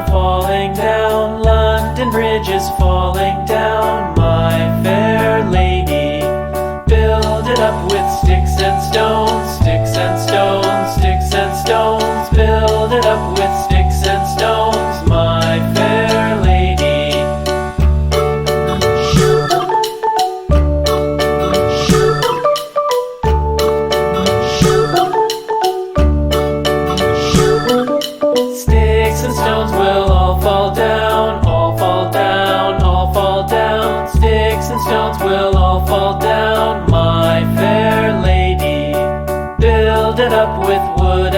falling down. London Bridge is falling down. My fair lady, build it up with sticks and stones, sticks and stones, sticks and stones. Build it up with sticks and stones, my fair lady. Sticks and stones will all fall down, all fall down, all fall down. Sticks and stones will all fall down, my fair lady. Build it up with wood